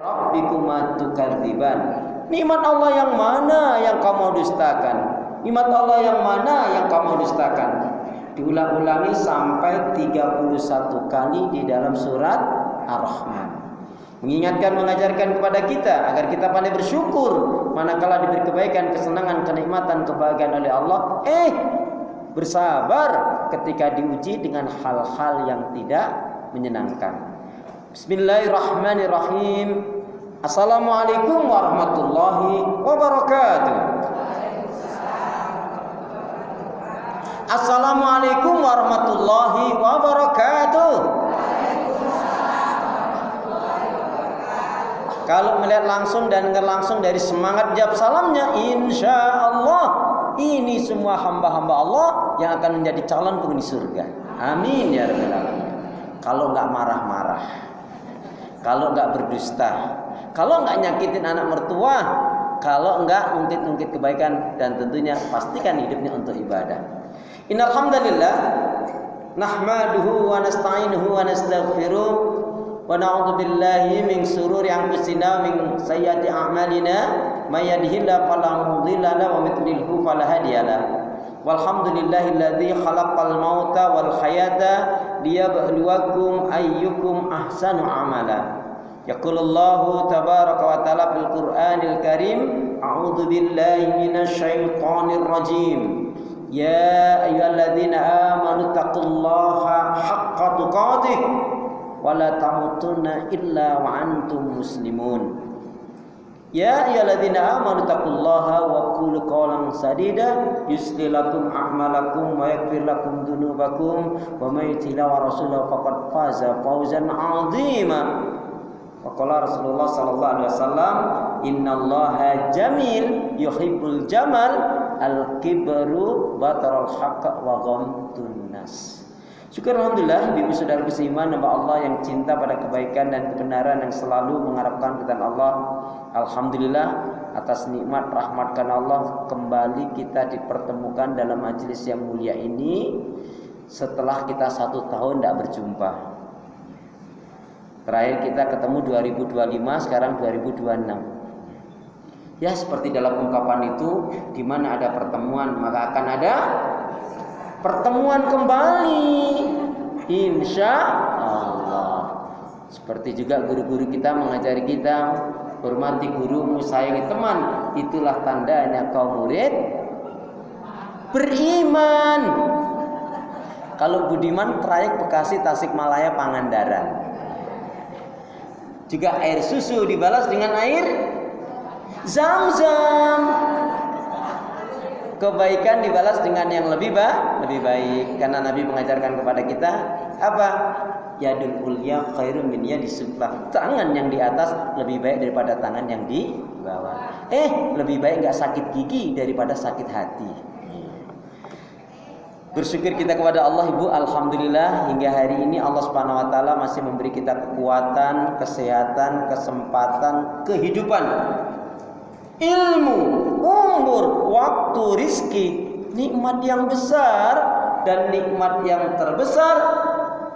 Rabbikuma tukadziban. Nikmat Allah yang mana yang kamu dustakan? Nikmat Allah yang mana yang kamu dustakan? Diulang-ulangi sampai 31 kali di dalam surat Ar-Rahman. Mengingatkan, mengajarkan kepada kita agar kita pandai bersyukur manakala diberi kebaikan, kesenangan, kenikmatan, kebahagiaan oleh Allah. Bersabar ketika diuji dengan hal-hal yang tidak menyenangkan. Bismillahirrahmanirrahim. Assalamualaikum warahmatullahi wabarakatuh. Assalamualaikum warahmatullahi wabarakatuh. Kalau melihat langsung dan dengar langsung dari semangat jawab salamnya, insya Allah ini semua hamba-hamba Allah yang akan menjadi calon penghuni surga. Amin ya rabbal alamin. Kalau nggak marah-marah, kalau nggak berdusta, kalau nggak nyakitin anak mertua, kalau nggak ungkit-ungkit kebaikan, dan tentunya pastikan hidupnya untuk ibadah. Innal hamdalillah nahmaduhu wa nasta'inuhu wa nastaghfiruh wa na'udzu billahi min shururi anfusina min sayyiati a'malina may yahdihillahu fala mudilla lahu wa may yudlilhu fala hadiya lahu. Walhamdulillahilladzi khalaqal mauta wal hayata liyabluwakum ayyukum ahsanu amala. Yaqulullahu tabaraka wa ta'ala fil Qur'anil Karim, a'udzu billahi minasy syaithanir rajim. Ya ayyuhalladzina amanu taqullaha haqqa tuqatih wa la tamutunna illa wa antum muslimun. Ya ayyuhalladzina amanu taqullaha wa qulu qawlan sadida yuslih lakum a'malakum wa yaghfir lakum dzunubakum wa may yuti' wa rasulahu faqad faza fawzan 'azima. Wa qala Rasulullah sallallahu alaihi wasallam, innallaha jamil yuhibbul jamal, al-kibru batarul haqq wa ghamtun nas. Syukur alhamdulillah ibu saudara seiman hamba Allah yang cinta pada kebaikan dan kebenaran, yang selalu mengharapkan ridha Allah. Alhamdulillah atas nikmat rahmat karena Allah kembali kita dipertemukan dalam majelis yang mulia ini setelah kita 1 tahun tidak berjumpa. Terakhir kita ketemu 2025, sekarang 2026. Ya, seperti dalam ungkapan itu, di mana ada pertemuan maka akan ada pertemuan kembali, insya Allah. Seperti juga guru-guru kita mengajari kita, hormati gurumu, sayangi teman, itulah tandanya kau murid beriman. Kalau Budiman, trayek Bekasi Tasikmalaya Pangandaran. Juga air susu dibalas dengan air Zam-zam. Kebaikan dibalas dengan yang lebih baik. Karena Nabi mengajarkan kepada kita apa? Yadul ulya khairum min yadis sufla. Tangan yang di atas lebih baik daripada tangan yang di bawah. Lebih baik enggak sakit gigi daripada sakit hati. Bersyukur kita kepada Allah Ibu, alhamdulillah hingga hari ini Allah Subhanahu wa taala masih memberi kita kekuatan, kesehatan, kesempatan, kehidupan, ilmu, umur, waktu, rizki, nikmat yang besar dan nikmat yang terbesar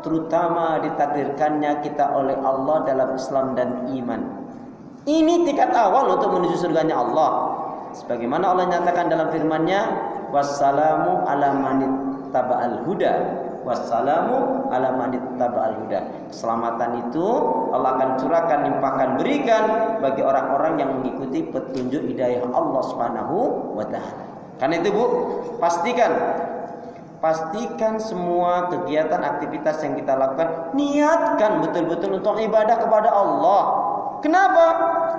terutama ditakdirkannya kita oleh Allah dalam Islam dan iman. Ini tingkat awal untuk menuju surganya Allah. Sebagaimana Allah nyatakan dalam firman-Nya, wassalamu ala manittaba'al huda, wassalamu ala manittaba'al huda. Keselamatan itu Allah akan curahkan, limpahkan, berikan bagi orang-orang yang mengikuti petunjuk hidayah Allah Subhanahu wa taala. Karena itu Bu, pastikan semua kegiatan aktivitas yang kita lakukan niatkan betul-betul untuk ibadah kepada Allah. Kenapa?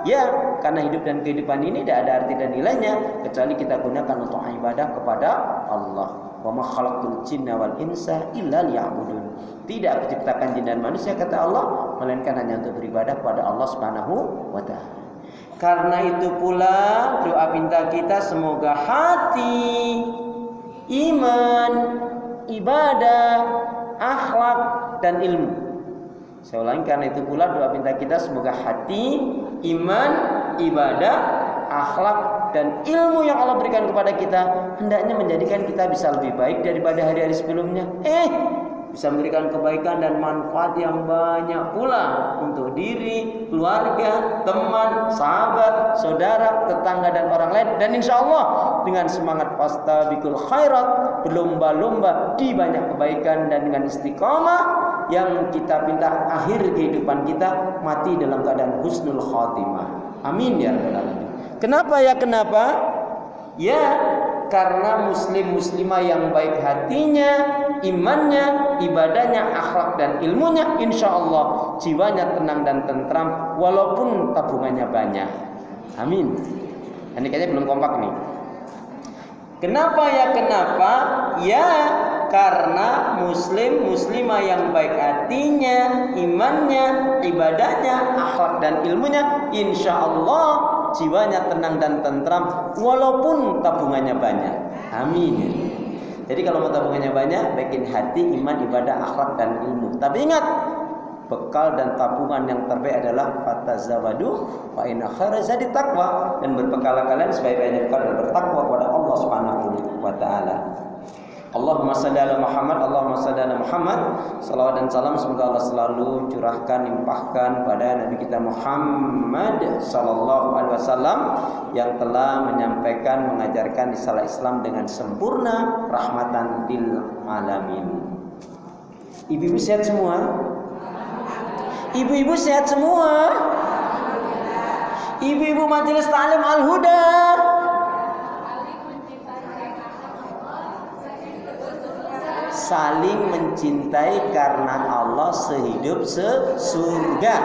Ya, karena hidup dan kehidupan ini tidak ada arti dan nilainya kecuali kita gunakan untuk ibadah kepada Allah. Wa ma khalaqtul jinna wal insa illa liya'budun. Tidak aku ciptakan jin dan manusia, kata Allah, melainkan hanya untuk beribadah kepada Allah Subhanahu wa taala. Karena itu pula doa minta kita semoga hati, iman, ibadah, akhlak dan ilmu. Saya ulangi, karena itu pula doa minta kita semoga hati, iman, ibadah, akhlak dan ilmu yang Allah berikan kepada kita hendaknya menjadikan kita bisa lebih baik daripada hari-hari sebelumnya. bisa memberikan kebaikan dan manfaat yang banyak pula untuk diri, keluarga, teman, sahabat, saudara, tetangga dan orang lain. Dan insya Allah dengan semangat fastabiqul khairat, berlomba-lomba di banyak kebaikan, dan dengan istiqamah yang kita pinta akhir kehidupan kita mati dalam keadaan husnul khatimah. Amin ya rabbal alamin. Kenapa ya? Kenapa? Ya, karena muslim-muslimah yang baik hatinya, imannya, ibadahnya, akhlak dan ilmunya, insya Allah jiwanya tenang dan tentram walaupun tabungannya banyak. Amin. Ini kayaknya belum kompak nih. Kenapa ya? Kenapa? Ya, karena muslim-muslimah yang baik hatinya, imannya, ibadahnya, akhlak dan ilmunya, insya Allah jiwanya tenang dan tentram walaupun tabungannya banyak. Amin. Jadi kalau mau tabungannya banyak, baikin hati, iman, ibadah, akhlak dan ilmu. Tapi ingat, bekal dan tabungan yang terbaik adalah fatazawadu fa inna khairaz zadi taqwa, dan berbekalah kalian sebaik-baiknya bekal dan bertakwa kepada Allah Subhanahu wa taala. Allahumma salli ala Muhammad, Allahumma salli ala Muhammad. Salawat dan salam semoga Allah selalu curahkan, limpahkan pada Nabi kita Muhammad sallallahu alaihi wasallam yang telah menyampaikan, mengajarkan risalah Islam dengan sempurna, rahmatan lil alamin. Ibu-ibu sehat semua? Ibu-ibu sehat semua? Ibu-ibu Majelis Ta'lim Al-Huda, saling mencintai karena Allah sehidup sesurga.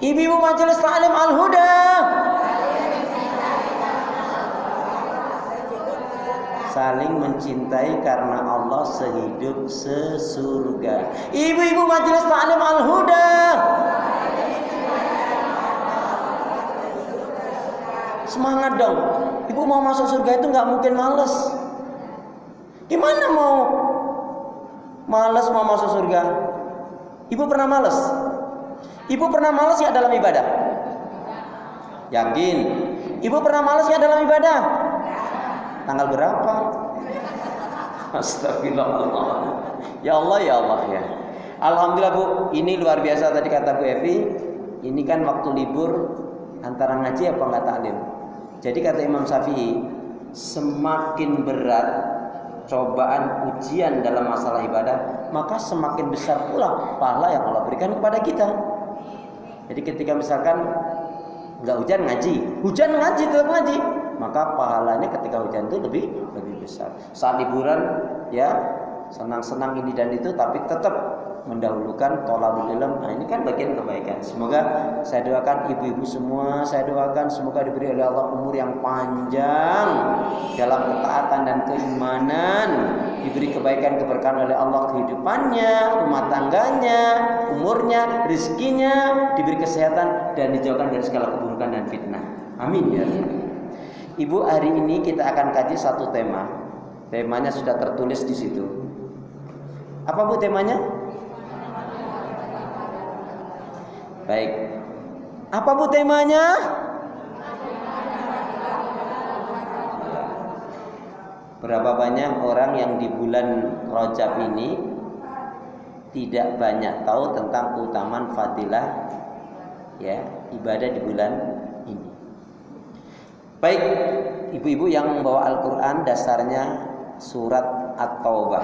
Ibu-ibu Majelis Ta'lim Al-Huda, saling mencintai karena Allah sehidup sesurga. Ibu-ibu Majelis Ta'lim Al-Huda, semangat dong. Ibu mau masuk surga itu nggak mungkin males. Gimana mau males mau masuk surga? Ibu pernah males? Ibu pernah males ya dalam ibadah? Yakin? Ibu pernah males ya dalam ibadah? Tanggal berapa? Astagfirullah. Ya Allah, ya Allah ya. Alhamdulillah Bu, ini luar biasa tadi kata Bu Evi. Ini kan waktu libur antara ngaji apa enggak taklim. Jadi kata Imam Syafi'i, semakin berat cobaan ujian dalam masalah ibadah, maka semakin besar pula pahala yang Allah berikan kepada kita. Jadi ketika misalkan enggak hujan ngaji, hujan ngaji tetap ngaji, maka pahalanya ketika hujan itu lebih besar. Saat liburan ya senang-senang ini dan itu, tapi tetap mendahulukan thalabul ilm. Nah, ini kan bagian kebaikan. Semoga saya doakan ibu-ibu semua, saya doakan semoga diberi oleh Allah umur yang panjang dalam ketaatan dan keimanan, diberi kebaikan keberkahan oleh Allah kehidupannya, rumah tangganya, umurnya, rezekinya, diberi kesehatan dan dijauhkan dari segala keburukan dan fitnah. Amin ya. Ibu, hari ini kita akan kaji satu tema. Temanya sudah tertulis di situ. Apa Bu temanya? Baik. Apa Bu temanya? Berapa banyak orang yang di bulan Rajab ini tidak banyak tahu tentang keutamaan fadilah ya ibadah di bulan ini. Baik, ibu-ibu yang membawa Al-Quran, dasarnya surat At-Taubah.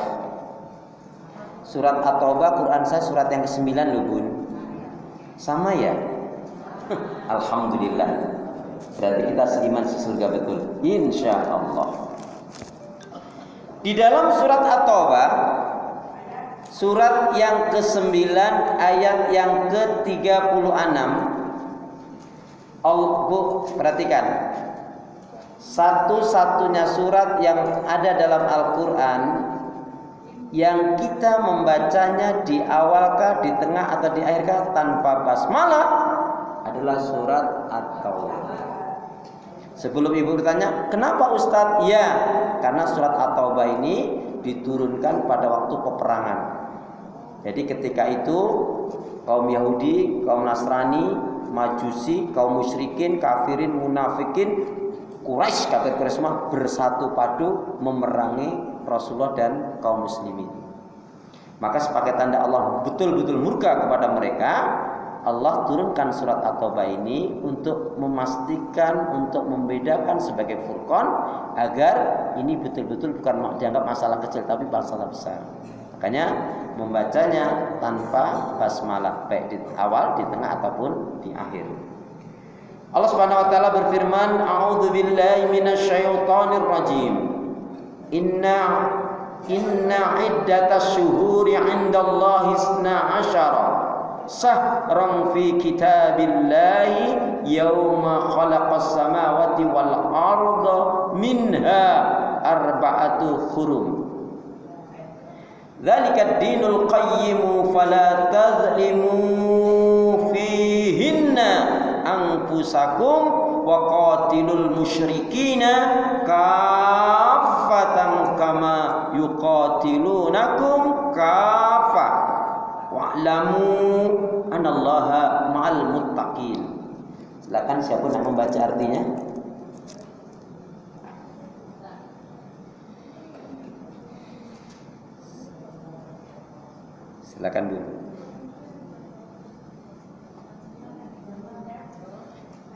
Surat At-Taubah, Quran saya surat yang ke-9 loh Bun. Sama ya? Alhamdulillah. Berarti kita seiman sesurga betul, insya Allah. Di dalam surat At-Taubah, surat yang ke-9 ayat yang ke-36, Bu, perhatikan. Satu-satunya surat yang ada dalam Al-Quran yang kita membacanya di awal kah, di tengah atau di akhir kah tanpa basmalah adalah surat At-Taubah. Sebelum ibu bertanya, kenapa Ustadz? Ya, karena surat At-Taubah ini diturunkan pada waktu peperangan. Jadi ketika itu kaum Yahudi, kaum Nasrani, Majusi, kaum musyrikin, kafirin, munafikin, Quraisy, kafir Quraisy bersatu padu memerangi Rasulullah dan kaum muslimin. Maka sebagai tanda Allah betul-betul murka kepada mereka, Allah turunkan surat At-Taubah ini untuk memastikan, untuk membedakan sebagai furqan, agar ini betul-betul bukan dianggap masalah kecil tapi masalah besar. Makanya membacanya tanpa basmalah, baik di awal, di tengah ataupun di akhir. Allah Subhanahu wa taala berfirman, "A'udzu billahi minasyaitonir rajim. Inna iddatas syuhuri 'indallahi 12 sahran fi kitabillahi yauma khalaqas samawati wal arda minha arba'atu hurum. Dzalikad dinul qayyim fala tazlimu fihinna anfusakum wa qatilul musyrikina kaffatan kama yuqatilunakum kaffa wa'lamu anallaha ma'al muttaqin." Silakan siapa nak membaca artinya? Silakan dulu.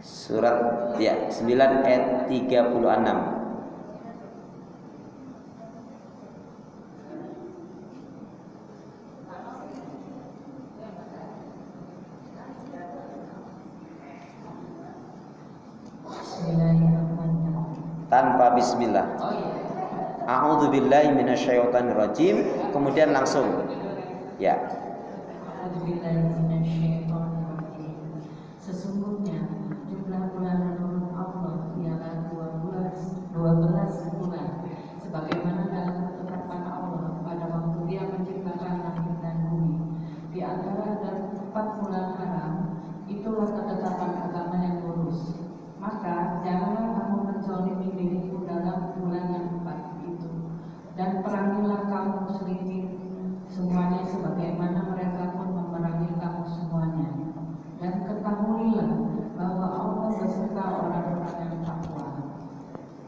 Surat 9 ayat 36. Tanpa bismillah. A'udzu billahi minasyaitonir rajim, kemudian langsung. Ya. A'udzu billahi minasyaitonir rajim. Sesungguhnya jumlah bulan menurut Allah ialah 12 bulan, sebagaimana dalam ketetapan Allah pada waktu Dia menciptakan langit dan bumi. Di antara 4 bulan haram, itulah ketetapan agama